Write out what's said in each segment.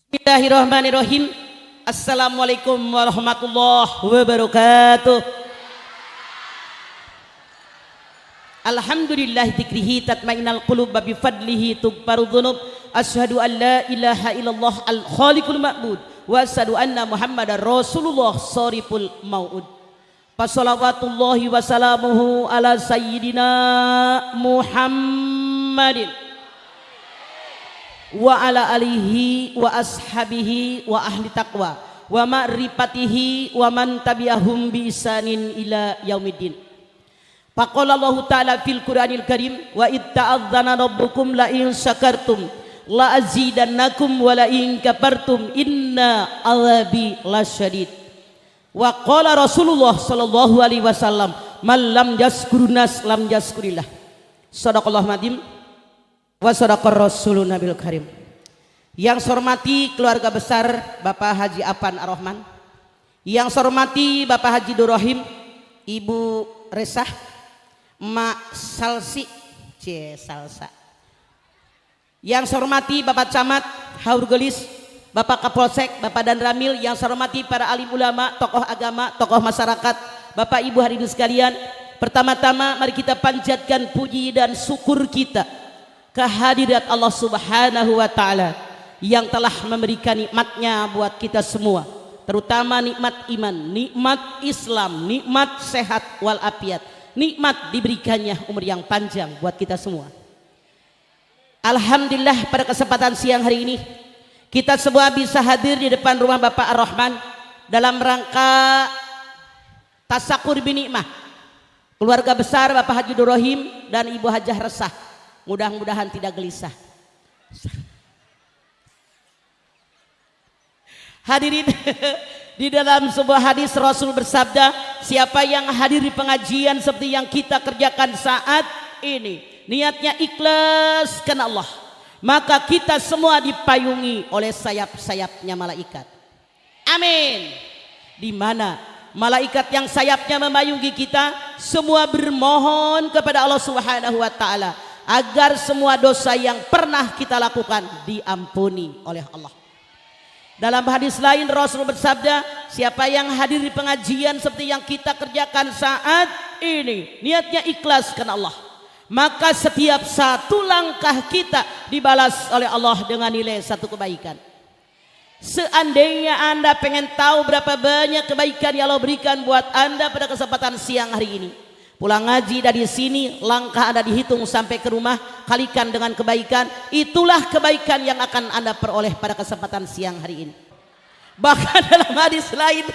Bismillahirrahmanirrahim. Assalamualaikum warahmatullahi wabarakatuh. Alhamdulillah dzikrihi tatmainnal qulub bi fadlihi tughfaru dzunub. Asyhadu an la ilaha illallah al khaliqul ma'bud wa asyhadu anna muhammadar rasulullah shariful mau'ud. Fassalawatullahi wa salamuhu ala sayyidina Muhammadin wa ala alihi wa ashabihi wa ahli taqwa wa ma'rifatihi wa man tabi'ahum bi isanin ila yaumiddin. Faqala Allah ta'ala fil Qur'anil Karim wa id ta'adzana rabbukum la in syakartum la azidannakum wa la in kafartum inna azabi lasyadid. Wa qala Rasulullah sallallahu alaihi wasallam man lam yazkurunas lam yazkurillah. Shadaqallahu madzim wa sadaqar rasulun nabil karim. Yang saya hormati keluarga besar Bapak Haji Apan Ar-Rahman, yang saya hormati Bapak Haji Durrahim, Ibu Resah, Mak Salsi, Salsa. Yang saya hormati Bapak Camat Haur Gelis, Bapak Kapolsek, Bapak Dan Ramil, yang saya hormati para alim ulama, tokoh agama, tokoh masyarakat, Bapak Ibu hadirin sekalian. Pertama-tama mari kita panjatkan puji dan syukur kita kehadirat Allah Subhanahu wa Ta'ala yang telah memberikan nikmatnya buat kita semua, terutama nikmat iman, nikmat Islam, nikmat sehat walafiat, nikmat diberikannya umur yang panjang buat kita semua. Alhamdulillah pada kesempatan siang hari ini kita semua bisa hadir di depan rumah Bapak Ar-Rahman dalam rangka tasakur binikmah keluarga besar Bapak Haji Durrahim dan Ibu Hajah Resah. Mudah-mudahan tidak gelisah. Hadirin, di dalam sebuah hadis Rasul bersabda, siapa yang hadir di pengajian seperti yang kita kerjakan saat ini, niatnya ikhlas karena Allah, maka kita semua dipayungi oleh sayap-sayapnya malaikat. Amin. Di mana malaikat yang sayapnya memayungi kita semua bermohon kepada Allah Subhanahu wa Ta'ala agar semua dosa yang pernah kita lakukan diampuni oleh Allah. Dalam hadis lain Rasul bersabda, siapa yang hadir di pengajian seperti yang kita kerjakan saat ini, niatnya ikhlas karena Allah, maka setiap satu langkah kita dibalas oleh Allah dengan nilai satu kebaikan. Seandainya Anda pengen tahu berapa banyak kebaikan yang Allah berikan buat Anda pada kesempatan siang hari ini, pulang ngaji dari sini, langkah Anda dihitung sampai ke rumah, kalikan dengan kebaikan. Itulah kebaikan yang akan Anda peroleh pada kesempatan siang hari ini. Bahkan dalam hadis lain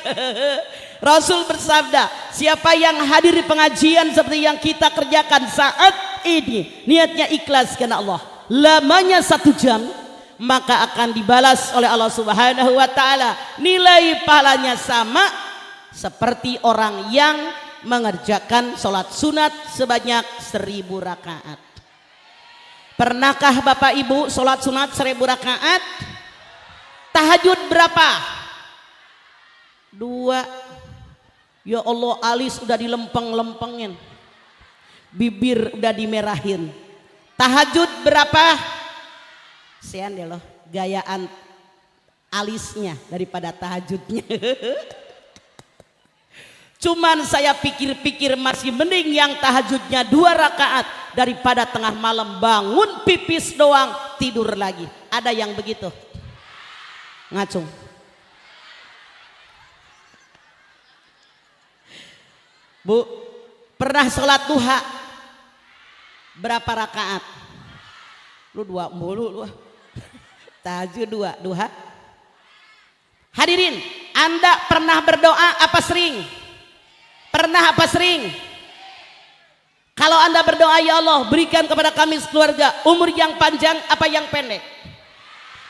Rasul bersabda, siapa yang hadir di pengajian seperti yang kita kerjakan saat ini, niatnya ikhlas karena Allah, lamanya 1 jam, maka akan dibalas oleh Allah Subhanahu wa Ta'ala. Nilai pahalanya sama seperti orang yang mengerjakan sholat sunat sebanyak 1000 rakaat. Pernahkah Bapak Ibu sholat sunat 1000 rakaat? Tahajud berapa? 2. Ya Allah, alis udah dilempeng-lempengin, bibir udah dimerahin. Tahajud berapa? Sian deh loh, gayaan alisnya daripada tahajudnya. Cuman saya pikir-pikir masih mending yang tahajudnya 2 rakaat daripada tengah malam bangun pipis doang tidur lagi. Ada yang begitu? Ngacung. Bu, pernah sholat duha berapa rakaat? Lu 2 mulu lu. Tahajud 2, duha. Hadirin, Anda pernah berdoa apa sering? Pernah apa sering? Kalau Anda berdoa, ya Allah berikan kepada kami sekeluarga umur yang panjang apa yang pendek?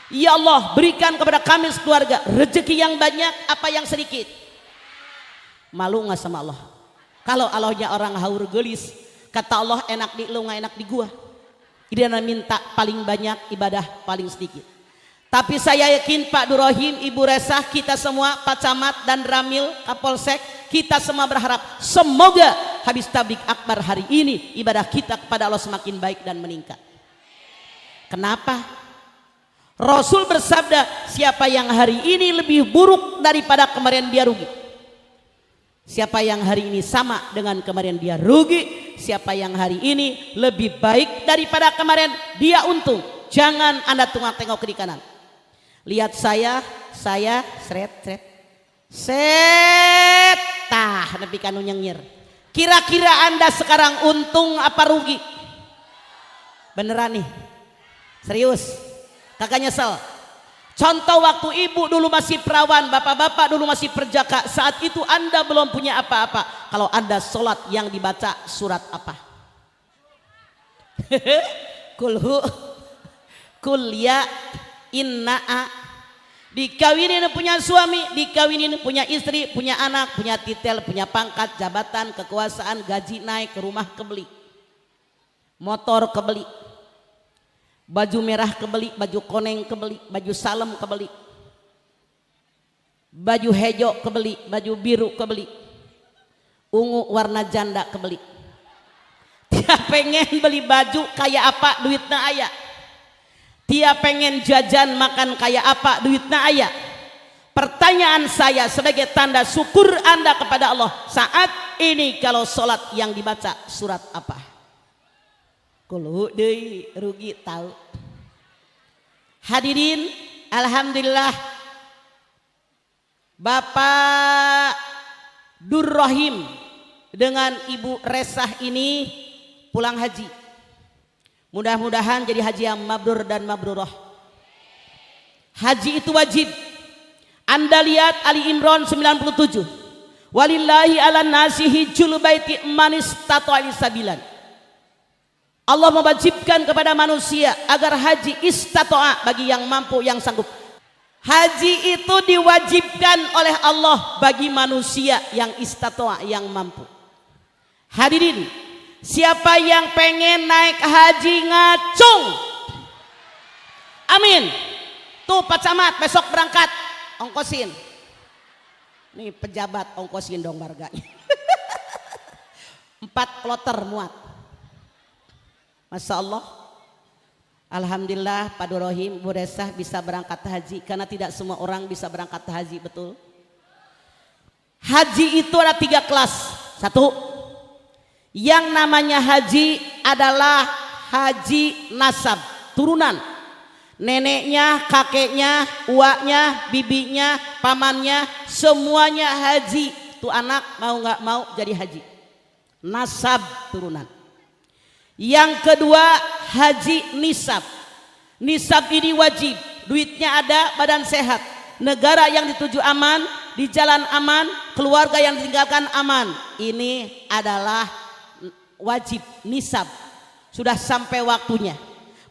Ya Allah berikan kepada kami sekeluarga rezeki yang banyak apa yang sedikit? Malu nggak sama Allah? Kalau Allahnya orang haur gelis, kata Allah enak di lu nggak enak di gua. Dia minta paling banyak, ibadah paling sedikit. Tapi saya yakin Pak Durrahim, Ibu Resah, kita semua, Pak Camat dan Ramil, Kapolsek, kita semua berharap semoga habis tablik akbar hari ini ibadah kita kepada Allah semakin baik dan meningkat. Kenapa? Rasul bersabda, siapa yang hari ini lebih buruk daripada kemarin dia rugi. Siapa yang hari ini sama dengan kemarin dia rugi. Siapa yang hari ini lebih baik daripada kemarin dia untung. Jangan Anda tengok ke kanan. Lihat saya seret setah nepi kanu nyengir. Kira-kira Anda sekarang untung apa rugi? Beneran nih, serius, kagak nyesel. Contoh waktu ibu dulu masih perawan, bapak-bapak dulu masih perjaka, saat itu Anda belum punya apa-apa. Kalau Anda sholat yang dibaca surat apa? Kulhu, kulya, inna'a. Dikawinin punya suami, dikawinin punya istri, punya anak, punya titel, punya pangkat, jabatan, kekuasaan, gaji naik, ke rumah kebeli, motor kebeli, baju merah kebeli, baju koneng kebeli, baju salem kebeli, baju hejo kebeli, baju biru kebeli, ungu warna janda kebeli. Dia pengen beli baju kayak apa duitnya aya. Dia pengen jajan makan kayak apa duitnya aya. Pertanyaan saya sebagai tanda syukur Anda kepada Allah saat ini, kalau sholat yang dibaca surat apa? Kulo deui rugi tahu. Hadirin, alhamdulillah Bapak Durrahim dengan Ibu Resah ini pulang haji. Mudah-mudahan jadi haji yang mabrur dan mabrurah. Haji itu wajib. Anda lihat Ali Imran 97. Walillahi ala nasi hijjul baiti man istata'a sabilan. Allah mewajibkan kepada manusia agar haji istata'a, bagi yang mampu, yang sanggup. Haji itu diwajibkan oleh Allah bagi manusia yang istata'a, yang mampu. Hadirin, siapa yang pengen naik haji ngacung? Amin. Tuh Pak Camat besok berangkat, ongkosin. Nih pejabat ongkosin dong warganya. 4 kloter muat. Masya Allah. Alhamdulillah Pak Durrahim, Bu Resah bisa berangkat haji, karena tidak semua orang bisa berangkat haji, betul. Haji itu ada 3 kelas. 1, yang namanya haji adalah haji nasab, turunan. Neneknya, kakeknya, uaknya, bibinya, pamannya, semuanya haji. Tuh anak mau nggak mau jadi haji. Nasab, turunan. Yang kedua haji nisab. Nisab ini wajib, duitnya ada, badan sehat, negara yang dituju aman, di jalan aman, keluarga yang ditinggalkan aman. Ini adalah wajib nisab, sudah sampai waktunya.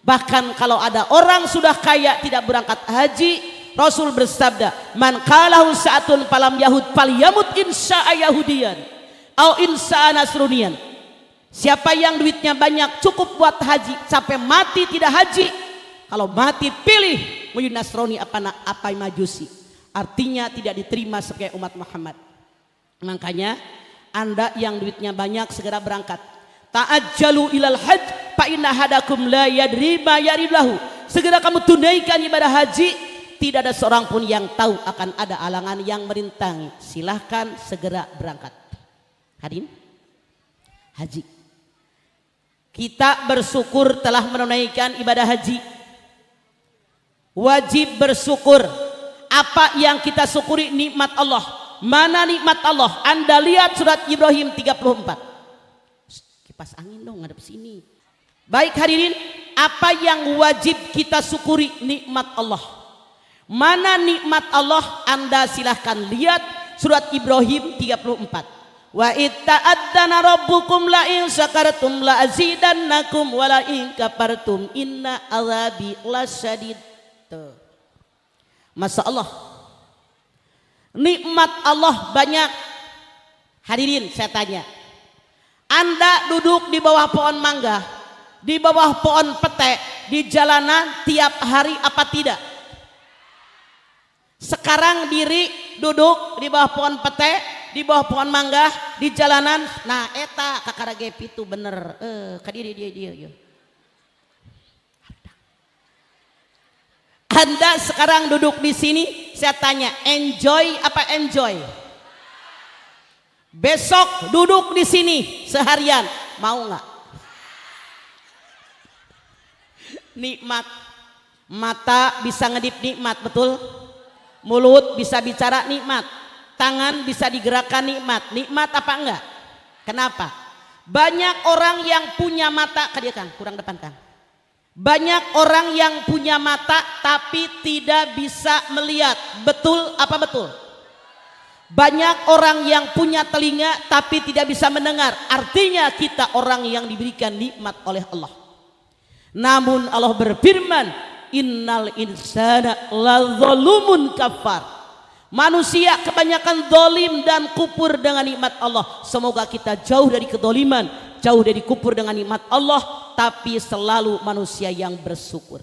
Bahkan kalau ada orang sudah kaya tidak berangkat haji, Rasul bersabda, man qalahu sa'atun falam yahud falyamut insya'a yahudiyan au insya'a nasruniyan. Siapa yang duitnya banyak cukup buat haji sampai mati tidak haji, kalau mati pilih mau Nasrani apa Majusi, artinya tidak diterima sebagai umat Muhammad. Makanya Anda yang duitnya banyak segera berangkat. Ta'ajjalu ilal hajj fa inna hadakum la yadri ma yaridlahu. Segera kamu tunaikan ibadah haji, tidak ada seorang pun yang tahu akan ada halangan yang merintangi. Silahkan segera berangkat. Hadirin, haji. Kita bersyukur telah menunaikan ibadah haji. Wajib bersyukur. Apa yang kita syukuri? Nikmat Allah. Mana nikmat Allah? Anda lihat surat Ibrahim 34. Kipas angin dong ngadep sini. Baik hadirin, apa yang wajib kita syukuri? Nikmat Allah. Mana nikmat Allah? Anda silahkan lihat surat Ibrahim 34. Wa itta'adzana rabbukum la in syakartum la azidannakum wa la in kafartum inna azabi lasyadid. Masya Allah, nikmat Allah banyak. Hadirin, saya tanya, Anda duduk di bawah pohon mangga, di bawah pohon pete, di jalanan tiap hari apa tidak? Sekarang diri duduk di bawah pohon pete, di bawah pohon mangga, di jalanan. Nah eta kakarage itu bener kadiri dia. Anda sekarang duduk di sini, saya tanya, enjoy apa enjoy? Besok duduk di sini seharian, mau nggak? Nikmat. Mata bisa ngedip nikmat, betul? Mulut bisa bicara nikmat. Tangan bisa digerakkan nikmat. Nikmat apa enggak? Kenapa? Banyak orang yang punya mata, dia Kang, kurang depan Kang. Banyak orang yang punya mata tapi tidak bisa melihat. Betul apa betul? Banyak orang yang punya telinga tapi tidak bisa mendengar. Artinya kita orang yang diberikan nikmat oleh Allah. Namun Allah berfirman, innal insana ladzalumun kafar. Manusia kebanyakan zalim dan kufur dengan nikmat Allah. Semoga kita jauh dari kedoliman, jauh dari kufur dengan nikmat Allah, tapi selalu manusia yang bersyukur.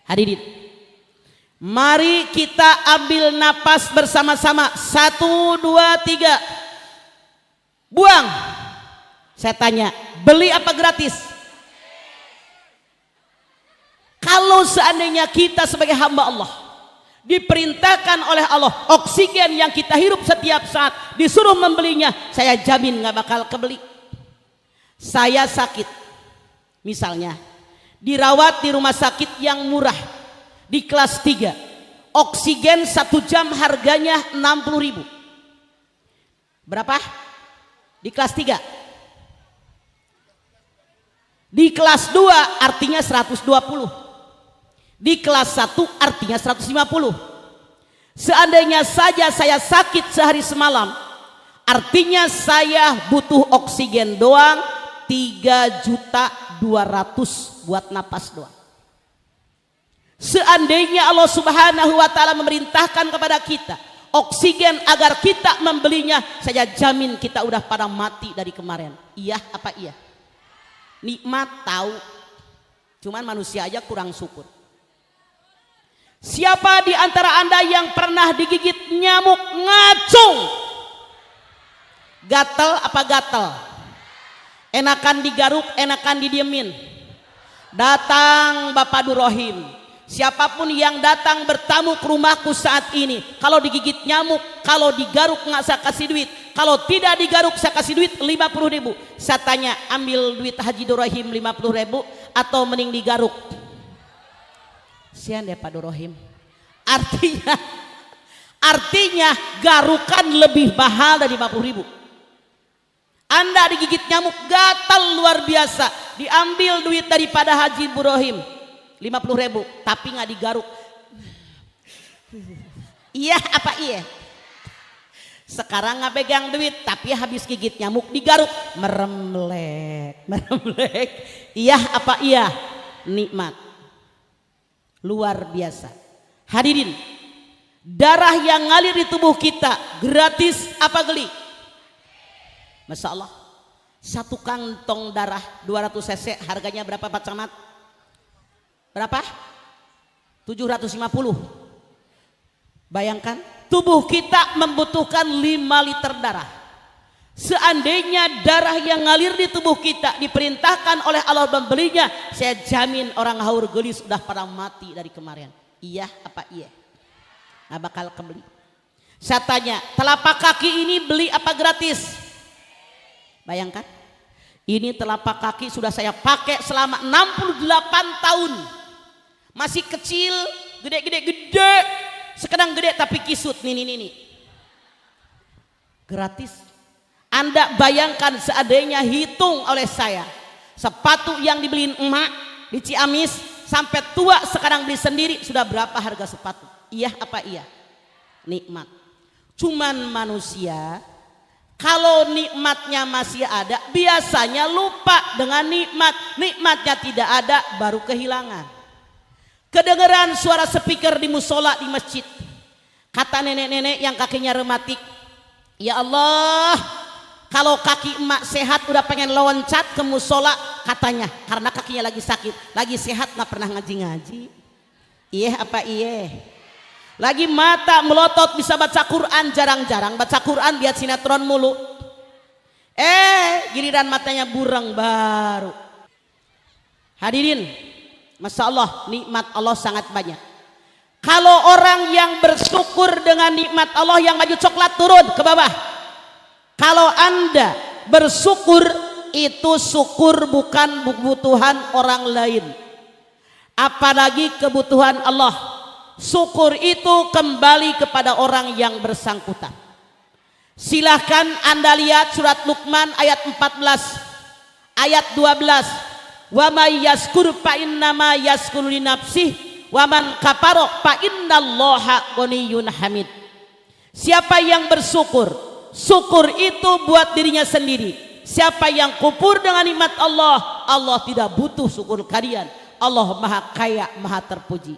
Hadirin, mari kita ambil napas bersama-sama. 1, 2, 3. Buang. Saya tanya, beli apa gratis? Kalau seandainya kita sebagai hamba Allah diperintahkan oleh Allah oksigen yang kita hirup setiap saat disuruh membelinya, saya jamin nggak bakal kebeli. Saya sakit, misalnya dirawat di rumah sakit yang murah di kelas 3, oksigen 1 jam harganya 60.000. Berapa? Di kelas 3. Di kelas 2 artinya 120. Di kelas 1 artinya 150. Seandainya saja saya sakit sehari semalam, artinya saya butuh oksigen doang 3.200.000 buat napas doang. Seandainya Allah Subhanahu wa taala memerintahkan kepada kita oksigen agar kita membelinya, saya jamin kita udah pada mati dari kemarin. Iya apa iya? Nikmat tahu, cuman manusia aja kurang syukur. Siapa di antara Anda yang pernah digigit nyamuk ngacung? Gatel apa gatel? Enakan digaruk, enakan didiemin. Datang Bapak Durrohim. Siapapun yang datang bertamu ke rumahku saat ini, kalau digigit nyamuk, kalau digaruk nggak saya kasih duit, kalau tidak digaruk saya kasih duit 50.000. Saya tanya, ambil duit Haji Durrohim 50.000 atau mending digaruk? Sian deh Pak Durrohim. Artinya garukan lebih mahal dari 50.000. Anda digigit nyamuk gatal luar biasa, diambil duit daripada Haji Durrohim 50.000 tapi nggak digaruk. Iya apa iya? Sekarang nggak pegang duit tapi habis gigit nyamuk digaruk, meremlek. Iya apa iya? Nikmat luar biasa. Hadirin, darah yang ngalir di tubuh kita gratis apa geli? Masya Allah, 1 kantong darah 200 cc harganya berapa Pak Camat? Berapa? 750. Bayangkan, tubuh kita membutuhkan 5 liter darah. Seandainya darah yang ngalir di tubuh kita diperintahkan oleh Allah membelinya, saya jamin orang haur gelis sudah pada mati dari kemarin. Iya apa iya? Nggak bakal kebeli. Saya tanya, telapak kaki ini beli apa gratis? Bayangkan, ini telapak kaki sudah saya pakai selama 68 tahun. Masih kecil, gede. Sekarang gede tapi kisut. Nih. Gratis. Anda bayangkan seandainya hitung oleh saya, sepatu yang dibeliin emak di Ciamis sampai tua sekarang beli sendiri sudah berapa harga sepatu? Iya apa iya? Nikmat. Cuman manusia kalau nikmatnya masih ada biasanya lupa dengan nikmat. Nikmatnya tidak ada baru kehilangan. Kedengeran suara speaker di musola di masjid. Kata nenek-nenek yang kakinya rematik, ya Allah, kalau kaki emak sehat udah pengen loncat ke musola, katanya karena kakinya lagi sakit, lagi sehat nggak pernah ngaji-ngaji. Iya apa iya? Lagi mata melotot bisa baca Quran jarang-jarang, baca Quran lihat sinetron mulu. Giliran matanya bureng baru. Hadirin, Masya Allah, nikmat Allah sangat banyak. Kalau orang yang bersyukur dengan nikmat Allah, yang maju coklat turun ke bawah. Kalau Anda bersyukur, itu syukur bukan kebutuhan orang lain, apalagi kebutuhan Allah. Syukur itu kembali kepada orang yang bersangkutan. Silahkan Anda lihat surat Luqman ayat 14, ayat 12. Wa may yaskur fa innama yaskuru li nafsihi wa man kafara fa innallaha ghaniyyun hamid. Siapa yang bersyukur, syukur itu buat dirinya sendiri. Siapa yang kufur dengan nikmat Allah, Allah tidak butuh syukur kalian. Allah maha kaya, maha terpuji.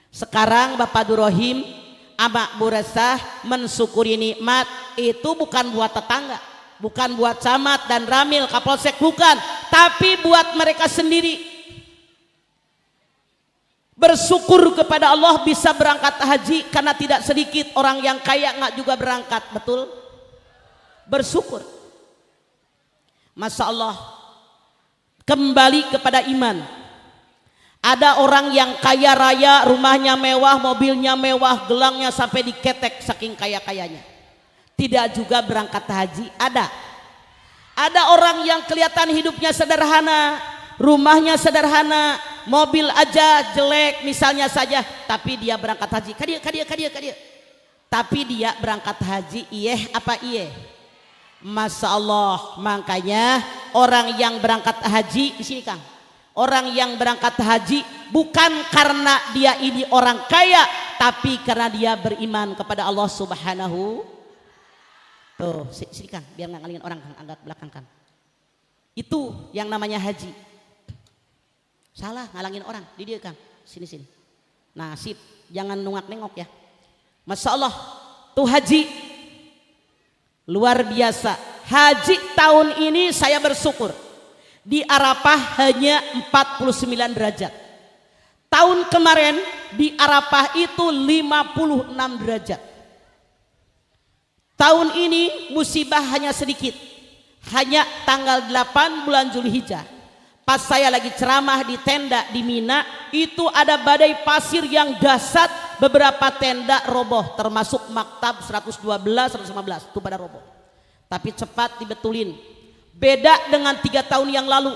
Sekarang Bapak Durrohim, Amak Buresah mensyukuri nikmat itu bukan buat tetangga, bukan buat camat dan ramil kapolsek, bukan, tapi buat mereka sendiri. Bersyukur kepada Allah bisa berangkat haji, karena tidak sedikit orang yang kaya nggak juga berangkat, betul? Bersyukur. Masya Allah. Kembali kepada iman. Ada orang yang kaya raya, rumahnya mewah, mobilnya mewah, gelangnya sampai diketek saking kaya-kayanya, tidak juga berangkat haji. Ada orang yang kelihatan hidupnya sederhana, rumahnya sederhana, mobil aja jelek misalnya saja, tapi dia berangkat haji. Kadia. Tapi dia berangkat haji, iye apa iye? Masya Allah. Makanya orang yang berangkat haji di sini, Kang, orang yang berangkat haji bukan karena dia ini orang kaya, tapi karena dia beriman kepada Allah Subhanahu. Tuh, sini Kang, biar nggak ngalingin orang, Kang, agak belakang, Kang. Itu yang namanya haji. Salah ngalangin orang di dia, Kang. Sini. Nah, sip, jangan nungak nengok ya. Masya Allah, tuh haji luar biasa. Haji tahun ini saya bersyukur, di Arafah hanya 49 derajat. Tahun kemarin di Arafah itu 56 derajat. Tahun ini musibah hanya sedikit, hanya tanggal 8 bulan Zulhijjah. Pas saya lagi ceramah di tenda di Mina, itu ada badai pasir yang dahsyat, beberapa tenda roboh, termasuk maktab 112, 115 itu pada roboh. Tapi cepat dibetulin. Beda dengan 3 tahun yang lalu.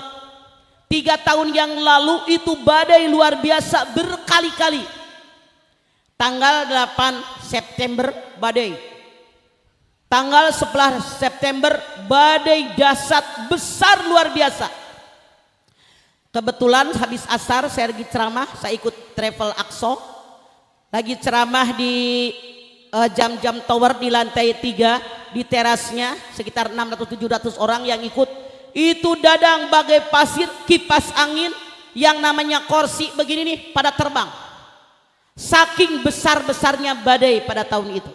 3 tahun yang lalu itu badai luar biasa berkali-kali. Tanggal 8 September badai. Tanggal 11 September badai dahsyat besar luar biasa. Kebetulan habis asar saya lagi ceramah, saya ikut travel Aqsa, lagi ceramah di jam-jam tower di lantai 3, di terasnya sekitar 600-700 orang yang ikut. Itu dadang bagai pasir, kipas angin yang namanya kursi begini nih pada terbang. Saking besar-besarnya badai pada tahun itu.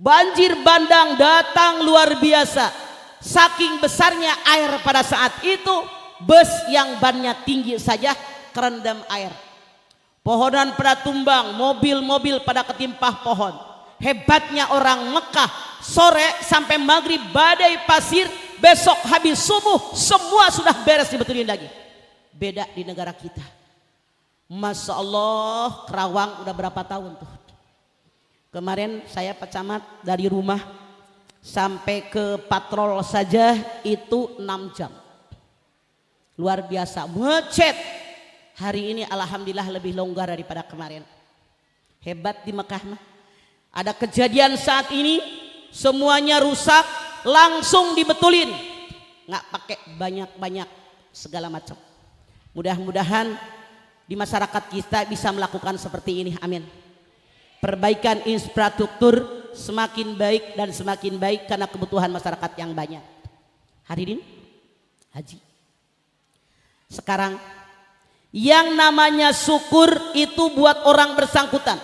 Banjir bandang datang luar biasa. Saking besarnya air pada saat itu, bus yang bannya tinggi saja kerendam air. Pohonan pada tumbang, mobil-mobil pada ketimpah pohon. Hebatnya orang Mekah, sore sampai maghrib badai pasir, besok habis subuh semua sudah beres dibetulin lagi. Beda di negara kita. Masya Allah, Kerawang udah berapa tahun tuh. Kemarin saya Pak Camat dari rumah sampai ke patrol saja itu 6 jam. Luar biasa, macet. Hari ini alhamdulillah lebih longgar daripada kemarin. Hebat di Mekah mah. Ada kejadian saat ini semuanya rusak, langsung dibetulin. Nggak pakai banyak-banyak segala macam. Mudah-mudahan di masyarakat kita bisa melakukan seperti ini, amin. Perbaikan infrastruktur semakin baik dan semakin baik karena kebutuhan masyarakat yang banyak. Hadirin haji. Sekarang yang namanya syukur itu buat orang bersangkutan.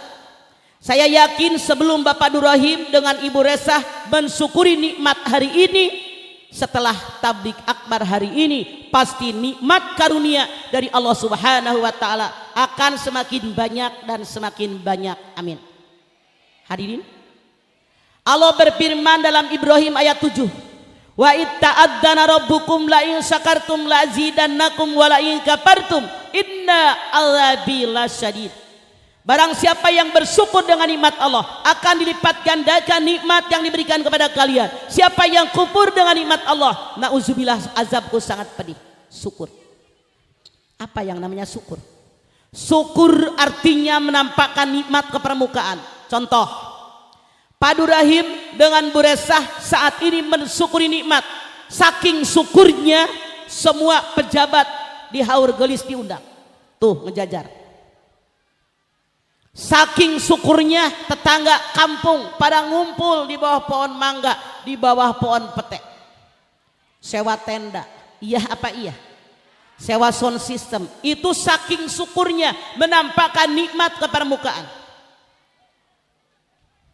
Saya yakin sebelum Bapak Durrohim dengan Ibu Resah mensyukuri nikmat hari ini, setelah tablik akbar hari ini, pasti nikmat karunia dari Allah Subhanahu wa Ta'ala akan semakin banyak dan semakin banyak, amin. Hadirin, Allah berfirman dalam Ibrahim ayat 7, wa itta'adzana rabbukum la in syakartum la azidannakum wa la in kafartum inna azabi lasyadid. Barang siapa yang bersyukur dengan nikmat Allah, akan dilipat gandakan nikmat yang diberikan kepada kalian. Siapa yang kufur dengan nikmat Allah, nauzubillah, azabku sangat pedih. Syukur. Apa yang namanya syukur? Syukur artinya menampakkan nikmat ke permukaan. Contoh, Pak Durahim dengan Bu Resah saat ini mensyukuri nikmat. Saking syukurnya semua pejabat di Haur Gelis diundang. Tuh ngejajar. Saking syukurnya tetangga kampung pada ngumpul di bawah pohon mangga, di bawah pohon pete. Sewa tenda, iya apa iya? Sewa sound system. Itu saking syukurnya menampakkan nikmat ke permukaan.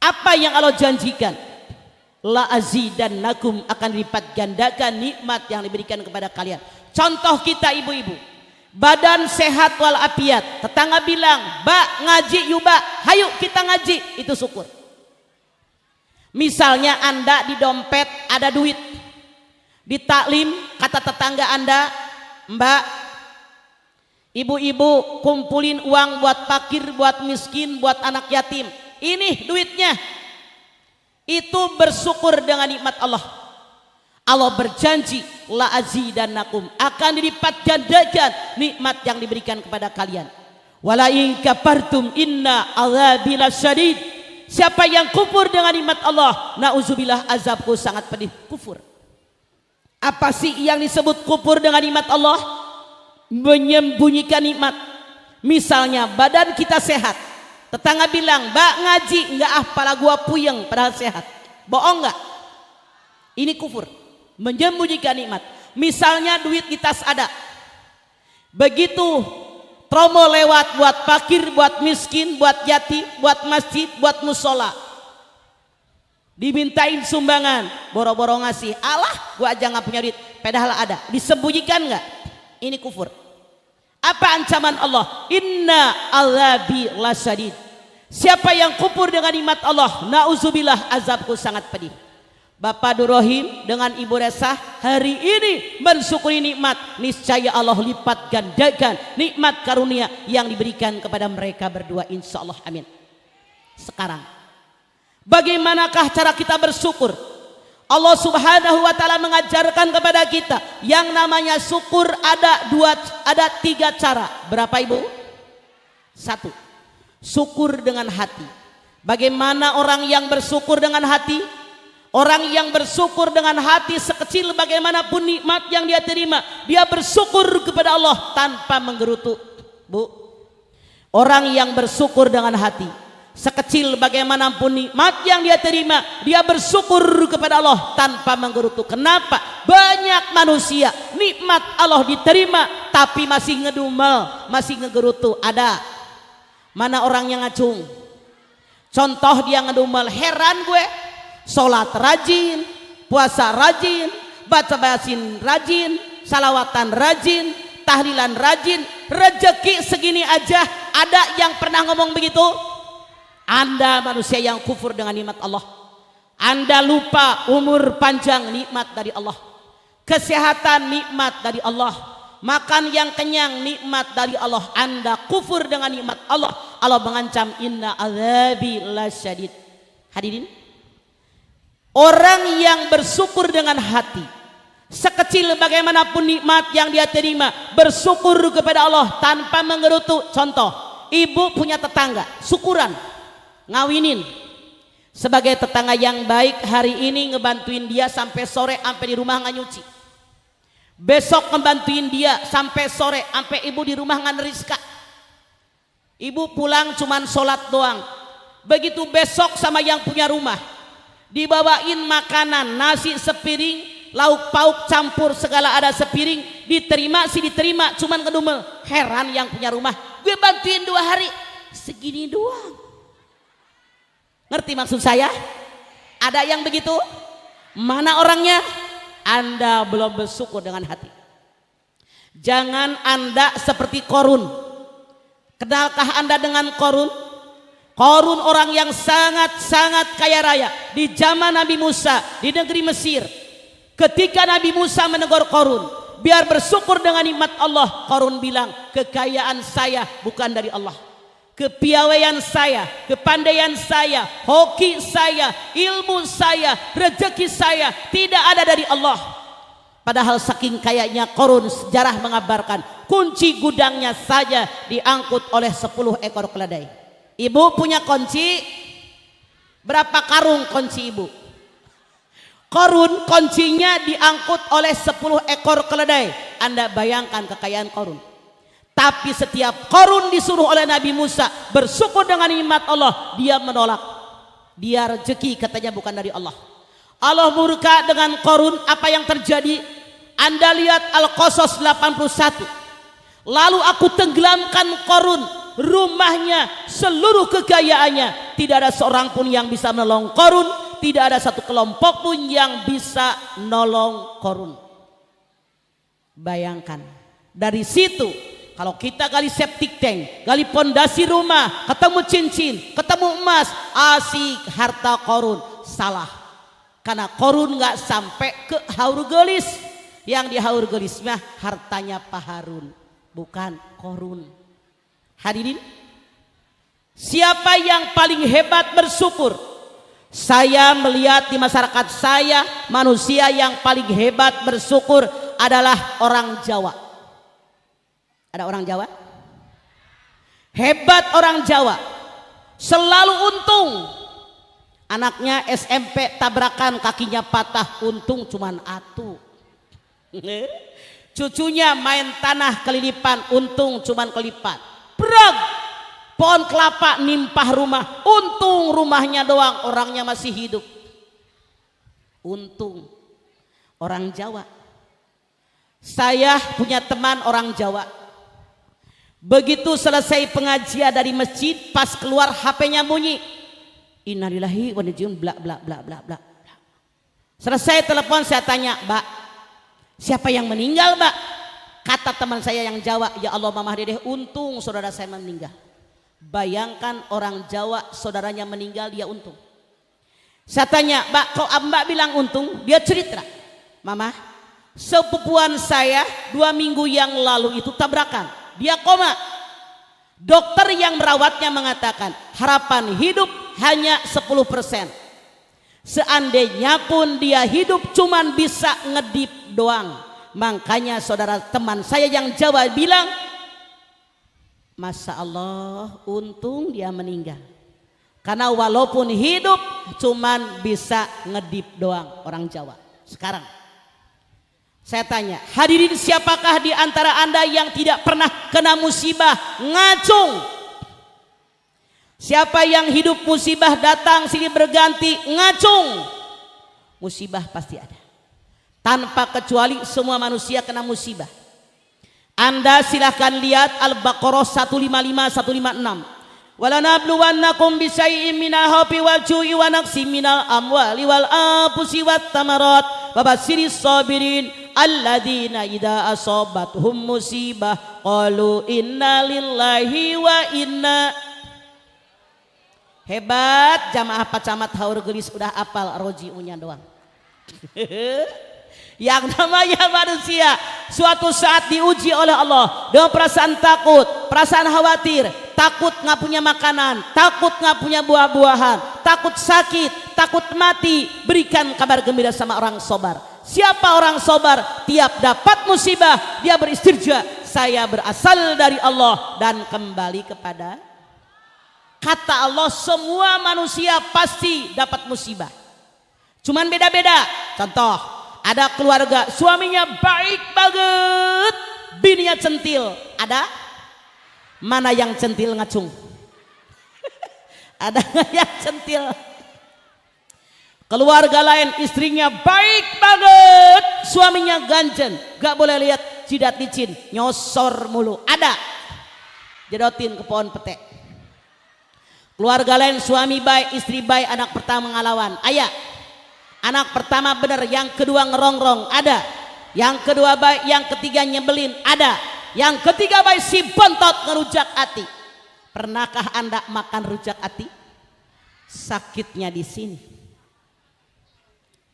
Apa yang Allah janjikan? La azidannakum, akan dilipat gandakan nikmat yang diberikan kepada kalian. Contoh kita ibu-ibu, badan sehat walafiat, tetangga bilang, "Mbak ngaji yuk Mbak, hayu kita ngaji." Itu syukur. Misalnya Anda di dompet ada duit, di taklim kata tetangga Anda, "Mbak, ibu-ibu kumpulin uang buat fakir, buat miskin, buat anak yatim, ini duitnya." Itu bersyukur dengan nikmat Allah. Allah berjanji, la azidannakum, akan dilipat gandakan nikmat yang diberikan kepada kalian. Wala in kafartum inna azabi lasyadid. Siapa yang kufur dengan nikmat Allah, nauzubillah, azabku sangat pedih. Kufur. Apa sih yang disebut kufur dengan nikmat Allah? Menyembunyikan nikmat. Misalnya badan kita sehat, tetangga bilang, "Mbak ngaji." Enggak, ah pala gua puyeng padahal sehat. Bohong enggak? Ini kufur. Menyembunyikan nikmat. Misalnya duit di tas ada, begitu promo lewat buat fakir, buat miskin, buat yatim, buat masjid, buat musola, dimintain sumbangan, boro-boro ngasih. Allah, gua aja nggak punya duit, padahal ada. Disembunyikan nggak? Ini kufur. Apa ancaman Allah? Inna azabi lasyadid. Siapa yang kufur dengan nikmat Allah, nauzubillah, azabku sangat pedih. Bapak Durahim dengan Ibu Resah hari ini mensyukuri nikmat, niscaya Allah lipat gandakan nikmat karunia yang diberikan kepada mereka berdua, insya Allah, amin. Sekarang bagaimanakah cara kita bersyukur? Allah Subhanahu wa ta'ala mengajarkan kepada kita yang namanya syukur ada 3 cara. Berapa ibu? 1, syukur dengan hati. Bagaimana orang yang bersyukur dengan hati? Orang yang bersyukur dengan hati, sekecil bagaimanapun nikmat yang dia terima, dia bersyukur kepada Allah tanpa menggerutu. Bu, orang yang bersyukur dengan hati, sekecil bagaimanapun nikmat yang dia terima, dia bersyukur kepada Allah tanpa menggerutu. Kenapa? Banyak manusia nikmat Allah diterima tapi masih ngedumel, masih ngegerutu. Ada. Mana orang yang ngacung? Contoh dia ngedumel, heran gue. Sholat rajin, puasa rajin, baca basin rajin, salawatan rajin, tahlilan rajin, rezeki segini aja. Ada yang pernah ngomong begitu? Anda manusia yang kufur dengan nikmat Allah. Anda lupa umur panjang, nikmat dari Allah. Kesehatan, nikmat dari Allah. Makan yang kenyang, nikmat dari Allah. Anda kufur dengan nikmat Allah. Allah mengancam, inna azabi lasyadid. Hadirin, orang yang bersyukur dengan hati, sekecil bagaimanapun nikmat yang dia terima, bersyukur kepada Allah tanpa menggerutu. Contoh, ibu punya tetangga, syukuran, ngawinin. Sebagai tetangga yang baik, hari ini ngebantuin dia sampai sore, sampai di rumah nggak nyuci. Besok ngebantuin dia sampai sore, sampai ibu di rumah nggak neriska. Ibu pulang cuman sholat doang. Begitu besok sama yang punya rumah, dibawain makanan, nasi sepiring, lauk pauk campur segala ada sepiring, diterima sih diterima, cuman kedumel. Heran yang punya rumah, gue bantuin 2 hari segini doang. Ngerti maksud saya? Ada yang begitu? Mana orangnya? Anda belum bersyukur dengan hati. Jangan Anda seperti Korun. Kenalkah Anda dengan Korun? Korun orang yang sangat-sangat kaya raya di zaman Nabi Musa di negeri Mesir. Ketika Nabi Musa menegur Korun, biar bersyukur dengan nikmat Allah, Korun bilang, kekayaan saya bukan dari Allah, kepiawaian saya, kepandaian saya, hoki saya, ilmu saya, rezeki saya tidak ada dari Allah. Padahal saking kayanya Qarun, sejarah mengabarkan kunci gudangnya saja diangkut oleh 10 ekor keledai. Ibu punya kunci, berapa karung kunci ibu? Qarun kuncinya diangkut oleh 10 ekor keledai. Anda bayangkan kekayaan Qarun. Tapi setiap Qarun disuruh oleh Nabi Musa bersyukur dengan nikmat Allah, dia menolak. Dia rezeki katanya bukan dari Allah. Allah murka dengan Qarun. Apa yang terjadi? Anda lihat Al-Qasas 81. Lalu aku tenggelamkan Qarun, rumahnya, seluruh kekayaannya. Tidak ada seorang pun yang bisa menolong Qarun. Tidak ada satu kelompok pun yang bisa nolong Qarun. Bayangkan. Dari situ kalau kita gali septic tank, gali pondasi rumah, ketemu cincin, ketemu emas, asik harta Qarun, salah. Karena Qarun nggak sampai ke Haurgelis. Yang di Haurgelis mah hartanya Pak Harun, bukan Qarun. Hadirin, siapa yang paling hebat bersyukur? Saya melihat di masyarakat saya, manusia yang paling hebat bersyukur adalah orang Jawa. Ada orang Jawa? Hebat orang Jawa, selalu untung. Anaknya SMP tabrakan, kakinya patah, untung cuman atu. Cucunya main tanah kelilipan, untung cuman kelipat. Brag, pohon kelapa nimpah rumah, untung rumahnya doang, orangnya masih hidup. Untung orang Jawa. Saya punya teman orang Jawa. Begitu selesai pengajian dari masjid, pas keluar HP-nya bunyi. Innalillahi wa inna ilaihi raji'un, bla bla bla bla bla. Selesai telepon, saya tanya, "Mbak, siapa yang meninggal, Mbak?" Kata teman saya yang Jawa, "Ya Allah Mamah Dedeh, untung saudara saya meninggal." Bayangkan orang Jawa saudaranya meninggal, dia untung. Saya tanya, "Mbak, kok Mbak bilang untung?" Dia cerita, "Mama, sepupuan saya 2 minggu yang lalu itu tabrakan. Dia koma. Dokter yang merawatnya mengatakan harapan hidup hanya 10%. Seandainya pun dia hidup cuman bisa ngedip doang." Makanya saudara teman saya yang Jawa bilang, "Masya Allah, untung dia meninggal. Karena walaupun hidup cuman bisa ngedip doang." Orang Jawa. Sekarang saya tanya, hadirin, siapakah di antara Anda yang tidak pernah kena musibah? Ngacung. Siapa yang hidup musibah datang silih berganti? Ngacung. Musibah pasti ada. Tanpa kecuali semua manusia kena musibah. Anda silahkan lihat Al-Baqarah 155 156. Walanabluwannakum bisyai'im minal khawfi wal ju'i wa naqsim minal amwali wal anfusi wat tamarat wa basyiris sabirin alladzina idza asabathum musibah qalu inna lillahi wa inna. Hebat jamaah Pacamat Haurgelis, udah apal rojiunya doang. Yang namanya manusia suatu saat diuji oleh Allah dengan perasaan takut, perasaan khawatir, takut nggak punya makanan, takut nggak punya buah-buahan, takut sakit, takut mati. Berikan kabar gembira sama orang sobar. Siapa orang sobar? Tiap dapat musibah dia beristirja, saya berasal dari Allah dan kembali kepada. Kata Allah, semua manusia pasti dapat musibah, cuman beda-beda. Contoh, ada keluarga suaminya baik banget, bininya centil. Ada? Mana yang centil ngacung? Ada yang centil? Keluarga lain istrinya baik banget, suaminya ganjen, gak boleh lihat jidat licin, nyosor mulu. Ada? Jedotin ke pohon petek. Keluarga lain suami baik, istri baik, anak pertama ngalawan. Ayah, anak pertama benar, yang kedua ngerongrong. Ada. Yang kedua baik, yang ketiga nyebelin. Ada. Yang ketiga baik, si bontot ngerujak hati. Pernahkah Anda makan rujak hati? Sakitnya di sini.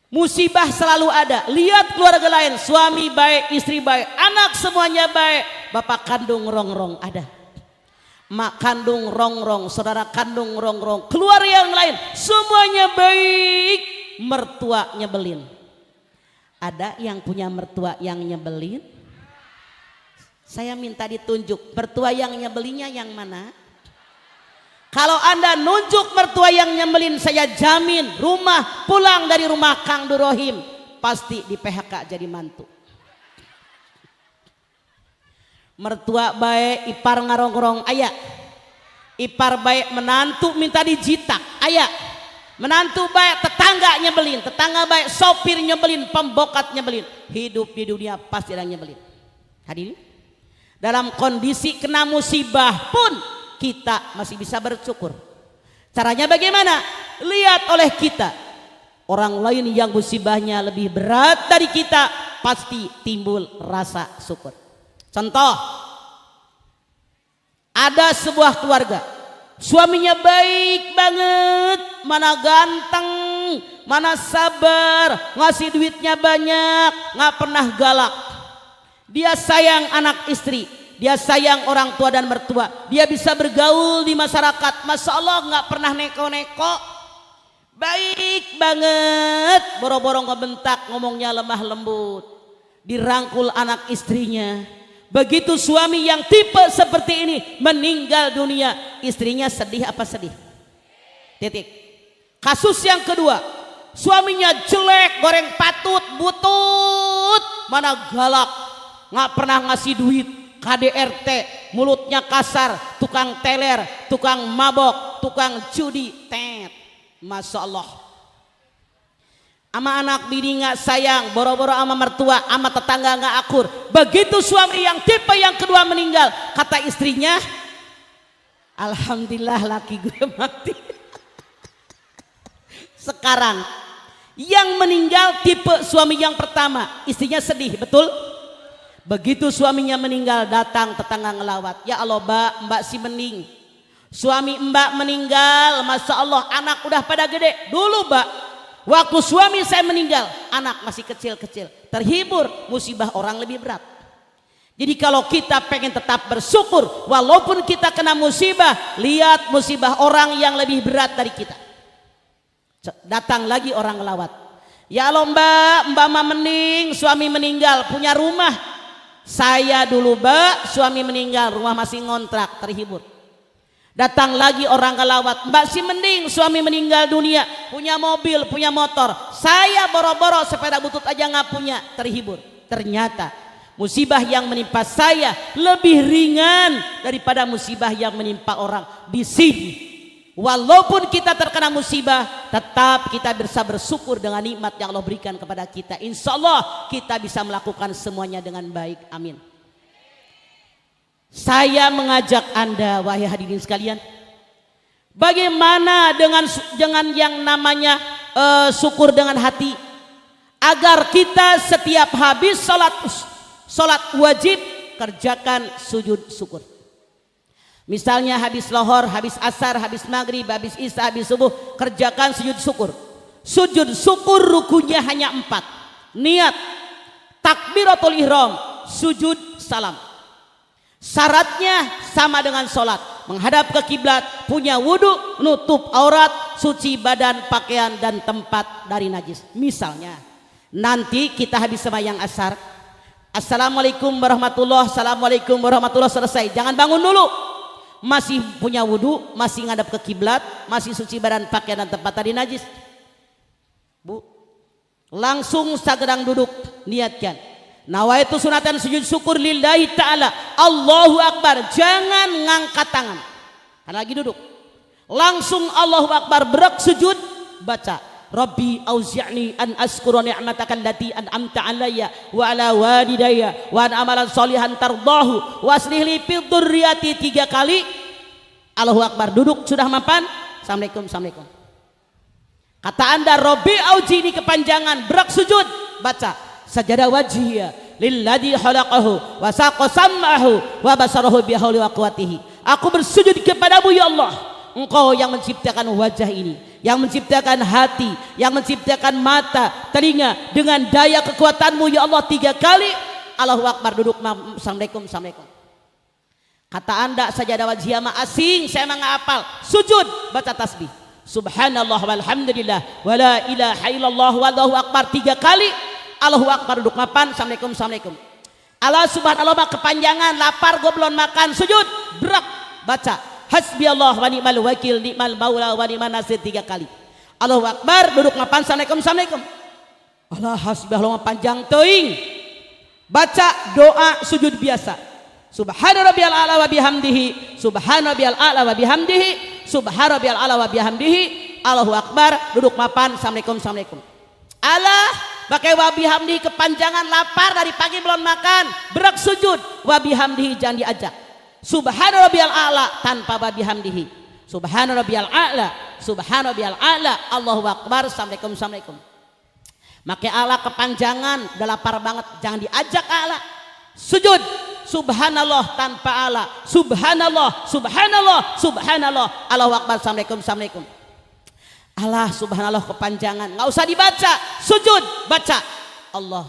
Musibah selalu ada. Lihat keluarga lain, suami baik, istri baik, anak semuanya baik, bapak kandung ngerongrong. Ada. mak kandung rongrong, saudara kandung rongrong, keluar yang lain, semuanya baik, mertua nyebelin. Ada yang punya mertua yang nyebelin? Saya minta ditunjuk, mertua yang nyebelinnya yang mana? Kalau Anda nunjuk mertua yang nyebelin, saya jamin rumah pulang dari rumah Kang Durohim pasti di PHK jadi mantu. Mertua baik ipar ngarong-ngarong aya, ipar baik menantu minta dijitak aya, menantu baik tetangga nyebelin, tetangga baik sopir nyebelin, pembokat nyebelin. Hidup di dunia pasti ada nyebelin. Hadirin, dalam kondisi kena musibah pun kita masih bisa bersyukur. Caranya bagaimana? Lihat oleh kita, orang lain yang musibahnya lebih berat dari kita, pasti timbul rasa syukur. Contoh, ada sebuah keluarga, suaminya baik banget, mana ganteng, mana sabar, ngasih duitnya banyak, nggak pernah galak. Dia sayang anak istri, dia sayang orang tua dan mertua, dia bisa bergaul di masyarakat, masya Allah nggak pernah neko-neko, baik banget, boro-boro ngebentak, ngomongnya lemah lembut, dirangkul anak istrinya. Begitu suami yang tipe seperti ini meninggal dunia, istrinya sedih apa sedih? Titik. Kasus yang kedua, suaminya jelek, goreng patut, butut, mana galak, nggak pernah ngasih duit, KDRT, mulutnya kasar, tukang teler, tukang mabok, tukang judi, tet, masya Allah. Ama anak bini nggak sayang, boro-boro ama mertua, ama tetangga nggak akur. Begitu suami yang tipe yang kedua meninggal, kata istrinya, alhamdulillah laki gue mati. Sekarang yang meninggal tipe suami yang pertama, istrinya sedih, betul? Begitu suaminya meninggal, datang tetangga ngelawat, ya Allah mbak si mending, suami mbak meninggal, masya Allah anak udah pada gede. Dulu mbak, waktu suami saya meninggal, anak masih kecil-kecil, terhibur, musibah orang lebih berat. Jadi kalau kita pengen tetap bersyukur, walaupun kita kena musibah, lihat musibah orang yang lebih berat dari kita. Datang lagi orang ngelawat, ya Allah mbak mah mending, suami meninggal, punya rumah. Saya dulu mbak, suami meninggal, rumah masih ngontrak, terhibur. Datang lagi orang ngelawat, mbak si mending, suami meninggal dunia, punya mobil, punya motor. Saya boro-boro sepeda butut aja nggak punya, terhibur. Ternyata musibah yang menimpa saya lebih ringan daripada musibah yang menimpa orang di sini. Walaupun kita terkena musibah, tetap kita bisa bersyukur dengan nikmat yang Allah berikan kepada kita. Insya Allah kita bisa melakukan semuanya dengan baik. Amin. Saya mengajak Anda, wahai hadirin sekalian, bagaimana dengan yang namanya syukur dengan hati, agar kita setiap habis sholat wajib kerjakan sujud syukur. Misalnya habis lohor, habis asar, habis maghrib, habis isya, habis subuh, kerjakan sujud syukur. Sujud syukur rukunya hanya 4. Niat, takbiratul ihram, sujud, salam. Syaratnya sama dengan sholat, menghadap ke kiblat, punya wudhu, nutup aurat, suci badan, pakaian dan tempat dari najis. Misalnya nanti kita habis sembahyang asar, assalamualaikum warahmatullahi, assalamualaikum warahmatullahi, selesai, jangan bangun dulu, masih punya wudhu, masih ngadap ke kiblat, masih suci badan, pakaian dan tempat dari najis, bu, langsung sagedang duduk, niatkan nawaitu sunatan sujud syukur lillahi ta'ala, Allahu Akbar, jangan ngangkat tangan karena lagi duduk, langsung Allahu Akbar, berak sujud, baca Rabbi auzi'ni an askura ni'mataka allati an'amta alayya wa ala walidayya wa an amalan sholihan tardahu wa aslih li fi dzurriyyati 3 kali. Allahu Akbar, duduk sudah mapan, assalamualaikum, assalamualaikum. Kata Anda Rabbi auzi'ni kepanjangan, berak sujud, baca sajada wajhiya lilladzi khalaqahu wa saqa sam'ahu wa basarahu bihauli wa quwwatihi. Aku bersujud kepadamu ya Allah, Engkau yang menciptakan wajah ini, yang menciptakan hati, yang menciptakan mata, telinga dengan daya kekuatanmu ya Allah 3 kali. Allahu Akbar, duduk, assalamualaikum, assalamualaikum. Kata anda sajadah wajhiyah mah asing, saya mah nggak hafal. Sujud, baca tasbih. Subhanallah walhamdulillah wala ilaha illallah wallahu akbar 3 kali. Allahu akbar duduk mapan. Assalamualaikum, assalamualaikum. Allah subhanallah mah kepanjangan, lapar gue belum makan. Sujud, berak, baca hasbiyallah wa ni'mal wakil ni'mal maula wa ni'man nasir 3 kali. Allahu akbar duduk mapan. Assalamualaikum, assalamualaikum. Allah hasbiyallah panjang teuing. Baca doa sujud biasa. Subhana rabbiyal a'la wa bihamdihi, subhana rabbiyal a'la wa bihamdihi, subhana rabbiyal a'la wa bihamdihi. Allahu akbar duduk mapan. Assalamualaikum, assalamualaikum. Allah pakai wa bihamdihi kepanjangan, lapar dari pagi belum makan, berak sujud. Wa bihamdihi jangan diajak. Subhana rabbiyal a'la tanpa wa bihamdihi. Subhana rabbiyal a'la, subhana rabbiyal a'la. Allahu akbar. Assalamualaikum, assalamualaikum. Pakai Allah kepanjangan, udah lapar banget, jangan diajak Allah. Sujud, subhanallah tanpa Allah. Subhanallah, subhanallah, subhanallah. Allahu akbar. Assalamualaikum, assalamualaikum. Allah subhanallah kepanjangan, nggak usah dibaca. Sujud, baca Allah,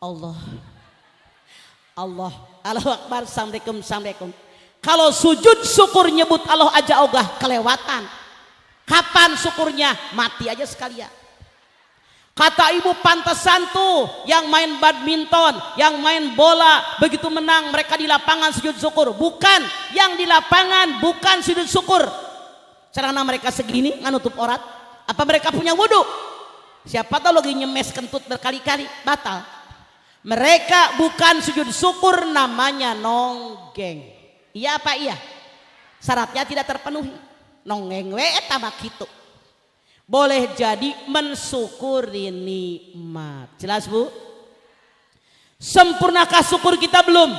Allah, Allah. Allahu akbar. Assalamualaikum, assalamualaikum. Kalau sujud syukur nyebut Allah aja ogah kelewatan. Kapan syukurnya? Mati aja sekalian. Kata ibu pantesan tuh yang main badminton, yang main bola begitu menang mereka di lapangan sujud syukur. Bukan, yang di lapangan bukan sujud syukur. Caranya mereka segini nganutup orat. Apa mereka punya wudhu? Siapa tahu lagi nyemes kentut berkali-kali batal. Mereka bukan sujud syukur, namanya nonggeng. Iya apa iya? Syaratnya tidak terpenuhi. Nonggeng we eta mah kitu. Boleh jadi mensyukuri nikmat. Jelas bu? Sempurnakah syukur kita? Belum.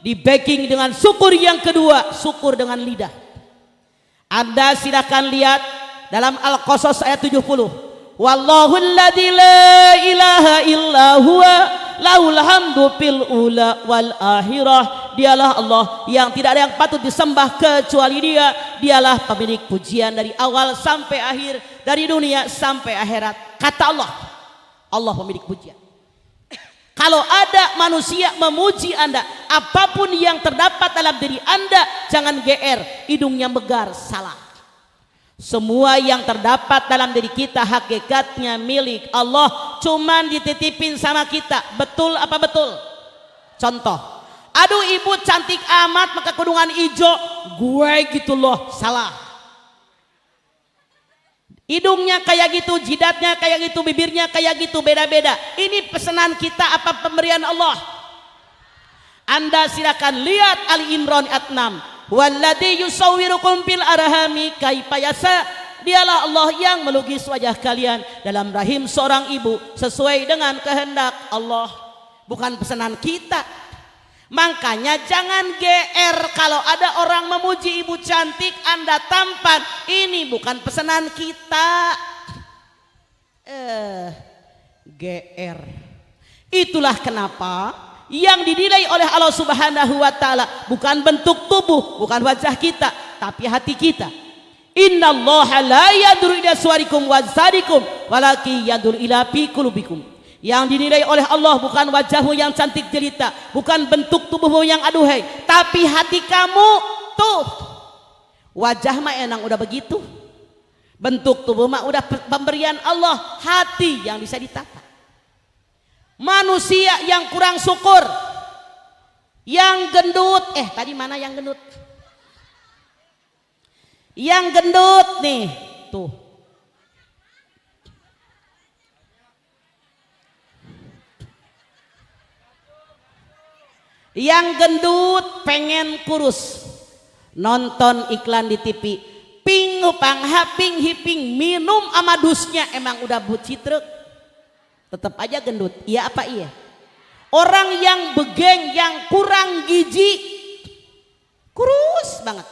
Di backing dengan syukur yang kedua, syukur dengan lidah. Anda silakan lihat dalam Al-Qasas ayat 70. Wallahu alladzi la ilaha illa huwa lahul hamdu fil ula wal akhirah. Dialah Allah yang tidak ada yang patut disembah kecuali Dia. Dialah pemilik pujian dari awal sampai akhir, dari dunia sampai akhirat. Kata Allah, Allah pemilik pujian. Kalau ada manusia memuji Anda, apapun yang terdapat dalam diri Anda, jangan GR, hidungnya megar, salah. Semua yang terdapat dalam diri kita hakikatnya milik Allah, cuman dititipin sama kita. Betul apa betul? Contoh, aduh ibu cantik amat pakai kerudungan hijau, gue gitu loh, salah. Hidungnya kayak gitu, jidatnya kayak gitu, bibirnya kayak gitu, beda-beda. Ini pesanan kita apa pemberian Allah? Anda silakan lihat Ali Imran ayat 6. Walladzi yusawwirukum fil arhami kaifa yasha. Dialah Allah yang melukis wajah kalian dalam rahim seorang ibu sesuai dengan kehendak Allah. Bukan pesanan kita. Makanya jangan GR kalau ada orang memuji ibu cantik, Anda tampan. Ini bukan pesanan kita. GR. Itulah kenapa yang dinilai oleh Allah Subhanahu wa taala bukan bentuk tubuh, bukan wajah kita, tapi hati kita. Innallaha la yaduru ila suwarikum wa zadikum walakin yaduru ila fi qulubikum. Yang dinilai oleh Allah bukan wajahmu yang cantik jelita, bukan bentuk tubuhmu yang aduhai, tapi hati kamu. Tuh wajah mah enang udah begitu, bentuk tubuh mah udah pemberian Allah, hati yang bisa ditata. Manusia yang kurang syukur, yang gendut, tadi mana yang gendut? Yang gendut nih tuh, yang gendut pengen kurus, nonton iklan di TV, ping hupang haping hiping, minum amadusnya emang udah bucitrek, tetap aja gendut. Iya apa iya? Orang yang begeng, yang kurang gizi, kurus banget,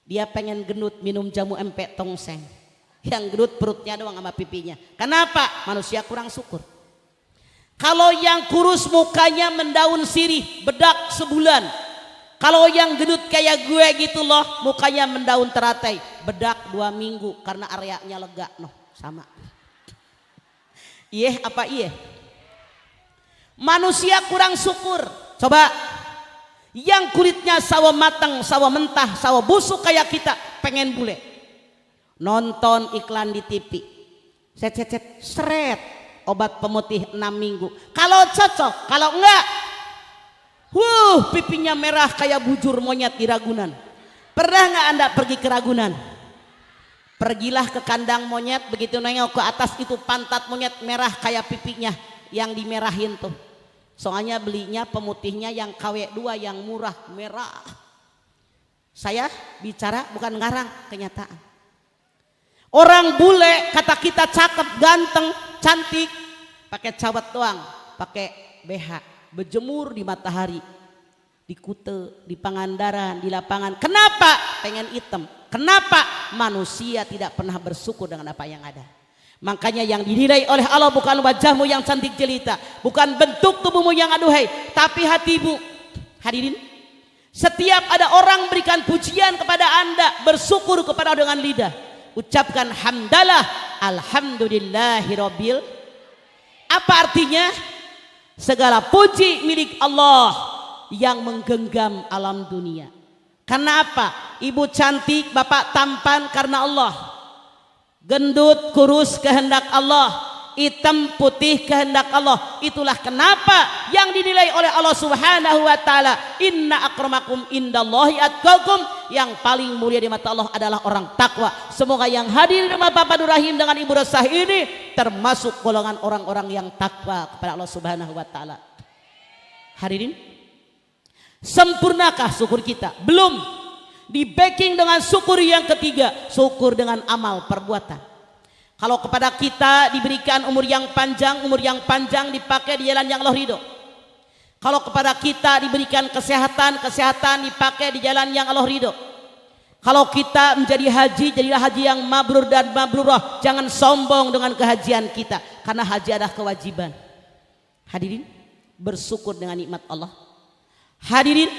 dia pengen gendut, minum jamu empek tongseng, yang gendut perutnya doang sama pipinya. Kenapa? Manusia kurang syukur. Kalau yang kurus mukanya mendaun sirih, bedak sebulan. Kalau yang gendut kayak gue gitu loh, mukanya mendaun teratai, bedak 2 minggu karena areanya lega. Noh, sama. Iya apa iya? Manusia kurang syukur. Coba yang kulitnya sawo matang, sawo mentah, sawo busuk kayak kita pengen bule. Nonton iklan di TV, seret obat pemutih 6 minggu. Kalau cocok, kalau enggak, pipinya merah kayak bujur monyet di Ragunan. Pernah nggak Anda pergi ke Ragunan? Pergilah ke kandang monyet, begitu nengok ke atas itu pantat monyet merah kayak pipinya yang dimerahin tuh. Soalnya belinya pemutihnya yang KW2 yang murah merah. Saya bicara bukan ngarang, kenyataan. Orang bule kata kita cakep, ganteng, cantik, pakai cawat doang, pakai BH, berjemur di matahari, di Kute, di Pangandaran, di lapangan. Kenapa? Pengen hitam. Kenapa? Manusia tidak pernah bersyukur dengan apa yang ada. Makanya yang dinilai oleh Allah bukan wajahmu yang cantik jelita, bukan bentuk tubuhmu yang aduhai, tapi hatimu. Hadirin, setiap ada orang berikan pujian kepada Anda, bersyukur kepada dengan lidah. Ucapkan hamdalah, alhamdulillahirabbil. Apa artinya? Segala puji milik Allah yang menggenggam alam dunia. Karena apa? Ibu cantik, bapak tampan karena Allah. Gendut, kurus kehendak Allah. Hitam, putih kehendak Allah. Itulah kenapa yang dinilai oleh Allah Subhanahu wa taala, inna akramakum indallahi atqakum, yang paling mulia di mata Allah adalah orang takwa. Semoga yang hadir di rumah Bapak Nur Rahim dengan Ibu Rosah ini termasuk golongan orang-orang yang takwa kepada Allah Subhanahu wa taala. Hadirin, sempurnakah syukur kita? Belum. Di backing dengan syukur yang ketiga, syukur dengan amal perbuatan. Kalau kepada kita diberikan umur yang panjang dipakai di jalan yang Allah ridho. Kalau kepada kita diberikan kesehatan dipakai di jalan yang Allah ridho. Kalau kita menjadi haji, jadilah haji yang mabrur dan mabrurah. Jangan sombong dengan kehajian kita, karena haji adalah kewajiban. Hadirin, bersyukur dengan nikmat Allah. Hadirin,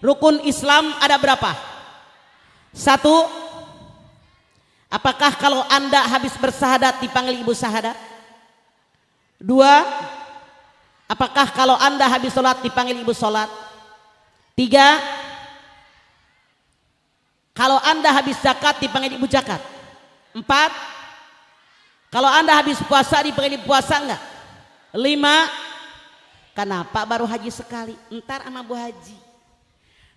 rukun Islam ada berapa? 1. Apakah kalau Anda habis bersahadat dipanggil ibu sahadat? 2. Apakah kalau Anda habis sholat dipanggil ibu sholat? 3. Kalau Anda habis zakat dipanggil ibu zakat? 4. Kalau Anda habis puasa dipanggil ibu puasa enggak? 5. Kenapa baru haji sekali? Ntar sama Bu Haji.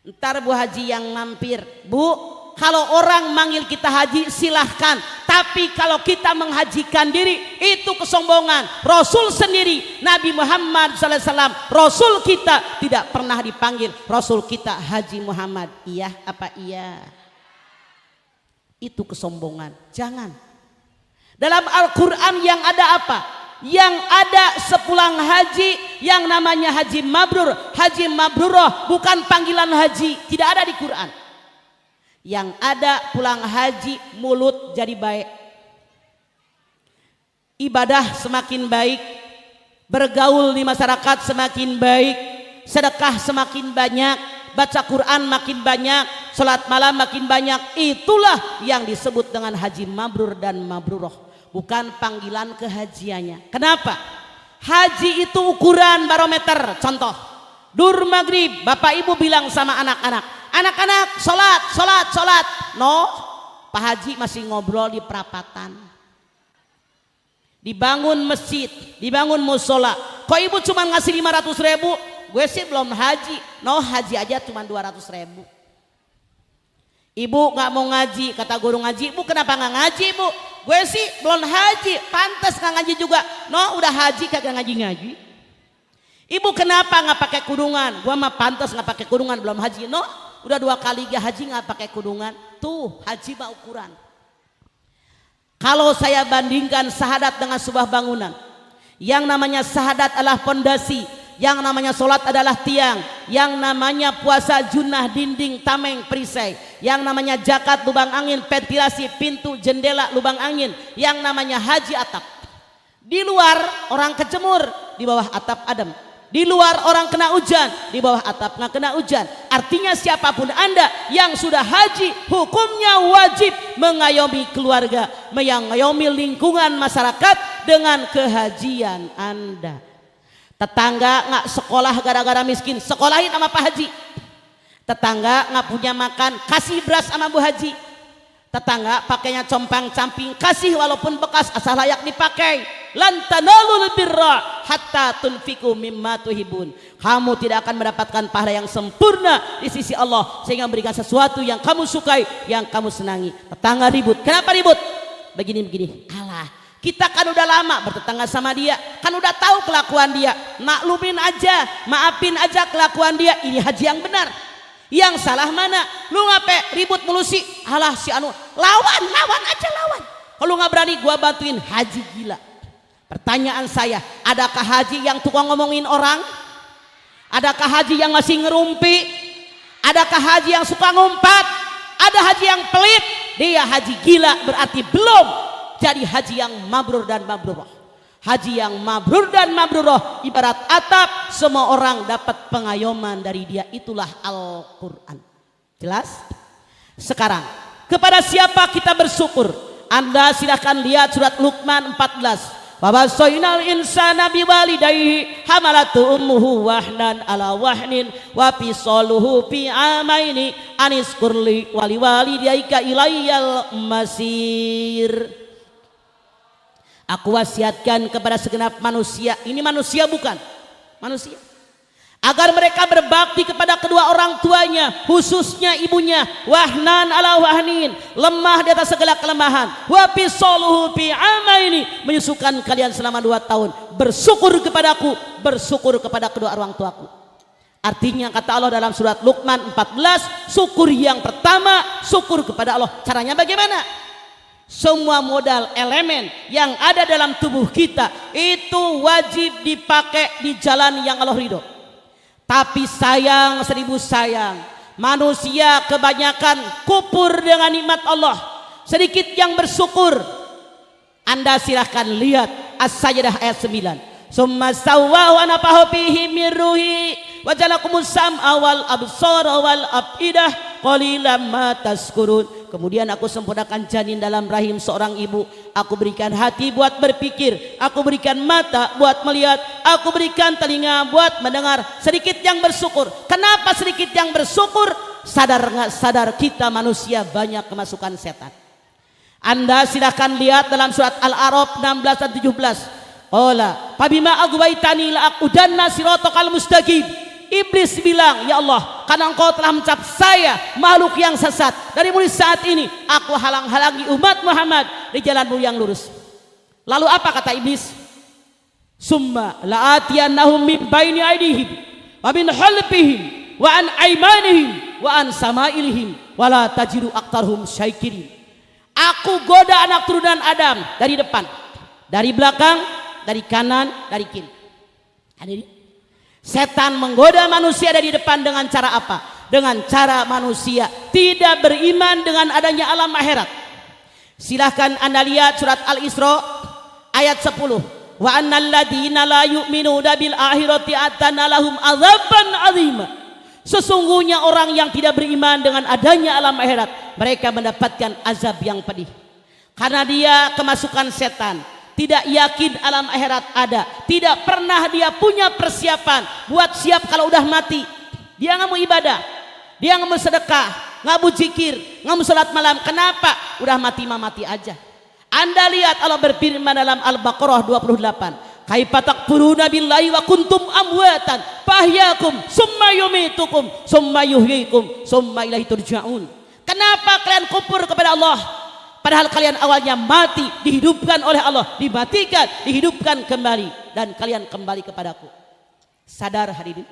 Ntar Bu Haji yang mampir. Bu, kalau orang manggil kita haji silahkan, tapi kalau kita menghajikan diri itu kesombongan. Rasul sendiri, Nabi Muhammad SAW, Rasul kita tidak pernah dipanggil Rasul kita Haji Muhammad. Iya apa iya? Itu kesombongan. Jangan. Dalam Al-Quran yang ada apa? Yang ada sepulang haji yang namanya haji mabrur, haji mabrurah, bukan panggilan haji, tidak ada di Quran. Yang ada pulang haji mulut jadi baik, ibadah semakin baik, bergaul di masyarakat semakin baik, sedekah semakin banyak, baca Quran makin banyak, sholat malam makin banyak. Itulah yang disebut dengan haji mabrur dan mabrurah, bukan panggilan kehajiannya. Kenapa? Haji itu ukuran barometer. Contoh, dur maghrib bapak ibu bilang sama anak-anak sholat. No, Pak Haji masih ngobrol di perapatan. Dibangun masjid, dibangun musola. Kok ibu cuma ngasih 500.000? Gue sih belum haji. No, haji aja cuma 200.000. Ibu nggak mau ngaji, kata guru ngaji. Ibu kenapa nggak ngaji, Bu? Gue sih belum haji, pantas nggak ngaji juga. No, udah haji kagak ngaji. Ibu kenapa nggak pakai kurungan? Gua mah pantas nggak pakai kurungan, belum haji. No, udah 2 kali haji nggak pakai kurungan. Tuh haji mah ukuran. Kalau saya bandingkan sahadat dengan sebuah bangunan, yang namanya sahadat adalah pondasi, yang namanya sholat adalah tiang, yang namanya puasa junah dinding tameng perisai, yang namanya zakat lubang angin, ventilasi pintu jendela lubang angin, yang namanya haji atap. Di luar orang kejemur, di bawah atap adem. Di luar orang kena hujan, di bawah atap nggak kena hujan. Artinya siapapun Anda yang sudah haji, hukumnya wajib mengayomi keluarga, mengayomi lingkungan masyarakat dengan kehajian Anda. Tetangga nggak sekolah gara-gara miskin, sekolahin sama Pak Haji. Tetangga nggak punya makan, kasih beras sama Bu Haji. Tetangga pakainya compang-camping, kasih walaupun bekas asal layak dipakai. Lan tanalul birra hatta tunfiqu mimma tuhibun. Kamu tidak akan mendapatkan pahala yang sempurna di sisi Allah sehingga memberikan sesuatu yang kamu sukai, yang kamu senangi. Tetangga ribut. Kenapa ribut? Begini. Alah, kita kan udah lama bertetangga sama dia, kan udah tahu kelakuan dia. Maklumin aja, maafin aja kelakuan dia. Ini haji yang benar. Yang salah mana? Lu ngapain ribut mulu sih? Alah si anu, lawan aja lawan. Kalau nggak berani gua bantuin. Haji gila. Pertanyaan saya, adakah haji yang tukang ngomongin orang? Adakah haji yang masih ngerumpi? Adakah haji yang suka ngumpat? Ada haji yang pelit? Dia haji gila, berarti belum jadi haji yang mabrur dan mabrurah. Haji yang mabrur dan mabrurah ibarat atap, semua orang dapat pengayoman dari dia. Itulah Al-Quran. Jelas? Sekarang kepada siapa kita bersyukur? Anda silahkan lihat surat Luqman 14. Wawasainal insana biwalidayhi hamalatu ummuhu wahnan ala wahnin wa fisaluhu fi amaini aniskurli waliwalidayka ilayyal masir. Aku wasiatkan kepada segenap manusia, ini manusia bukan manusia, agar mereka berbakti kepada kedua orang tuanya, khususnya ibunya. Wahnan ala wahnin, lemah di atas segala kelemahan. Wa fisaluhu fi amaini, menyusukan kalian selama 2 tahun. Bersyukur kepadaku, bersyukur kepada kedua orang tuaku. Artinya kata Allah dalam surat Luqman 14, syukur yang pertama syukur kepada Allah. Caranya bagaimana? Semua modal elemen yang ada dalam tubuh kita itu wajib dipakai di jalan yang Allah ridho. Tapi sayang 1000 sayang, manusia kebanyakan kupur dengan nikmat Allah, sedikit yang bersyukur. Anda silahkan lihat As-Sajdah ayat 9. Summa sawwa wa nafahu fihi min ruhi wa jalakumus sam'a wal absara wal afidah qalilan ma tashkurun. Kemudian aku sempurnakan janin dalam rahim seorang ibu. Aku berikan hati buat berpikir, aku berikan mata buat melihat, aku berikan telinga buat mendengar. Sedikit yang bersyukur. Kenapa sedikit yang bersyukur? Sadar nggak sadar kita manusia banyak kemasukan setan. Anda silahkan lihat dalam surat Al-A'raf 16 dan 17. Qala fabima aghwaytani la aqudanna siratal mustaqim. Iblis bilang, ya Allah, karena engkau telah mencap saya makhluk yang sesat, dari mulai saat ini aku halang-halangi umat Muhammad di jalanmu yang lurus. Lalu apa kata iblis? Summa la'atiyannahum min baini aydihim wa min khalfihim wa an aymanihim wa an samailihim wa la tajidu aktarhum syakirin. Aku goda anak turunan Adam dari depan, dari belakang, dari kanan, dari kiri. Hadirin, setan menggoda manusia dari depan dengan cara apa? Dengan cara manusia tidak beriman dengan adanya alam akhirat. Silahkan Anda lihat surat Al-Isra ayat 10. Wa annal ladina la yu'minuna bil akhirati atana lahum adzaban azima. Sesungguhnya orang yang tidak beriman dengan adanya alam akhirat, mereka mendapatkan azab yang pedih. Karena dia kemasukan setan, tidak yakin alam akhirat ada, tidak pernah dia punya persiapan buat siap kalau udah mati. Dia nggak mau ibadah, dia nggak mau sedekah, nggak mau zikir, nggak mau salat malam. Kenapa? Udah mati mah mati aja. Anda lihat Allah berfirman dalam Al-Baqarah 28, kaifa takfuruna billahi wa kuntum amwatan fahyakum summa yumitukum summa yuhyikum summa ilaihi turja'un. Kenapa kalian kufur kepada Allah? Padahal kalian awalnya mati, dihidupkan oleh Allah, dimatikan, dihidupkan kembali, dan kalian kembali kepadaku. Sadar hadirin,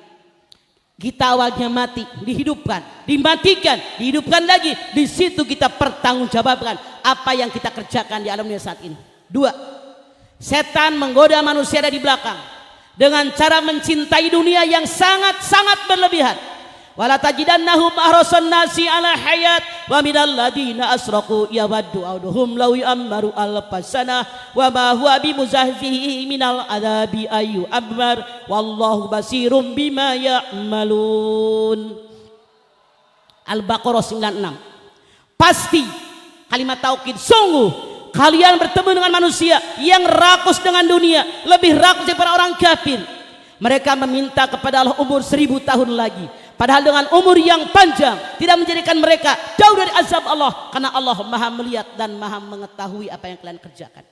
kita awalnya mati, dihidupkan, dimatikan, dihidupkan lagi. Di situ kita pertanggungjawabkan apa yang kita kerjakan di alam dunia saat ini. 2. Setan menggoda manusia dari belakang dengan cara mencintai dunia yang sangat-sangat berlebihan. Wala tajidannahum ahrasan nasi ala hayat wa minal ladina asraku yawaddu ahaduhum law yu'ammaru alfasana wa ma huwa bimuzahzihi minal adabi ayu abmar wallahu basirum bima ya'malun. Al-Baqarah 96. Pasti kalimat taukid, sungguh kalian bertemu dengan manusia yang rakus dengan dunia, lebih rakus daripada orang kafir. Mereka meminta kepada Allah umur 1000 tahun lagi. Padahal dengan umur yang panjang tidak menjadikan mereka jauh dari azab Allah, karena Allah Maha melihat dan Maha mengetahui apa yang kalian kerjakan.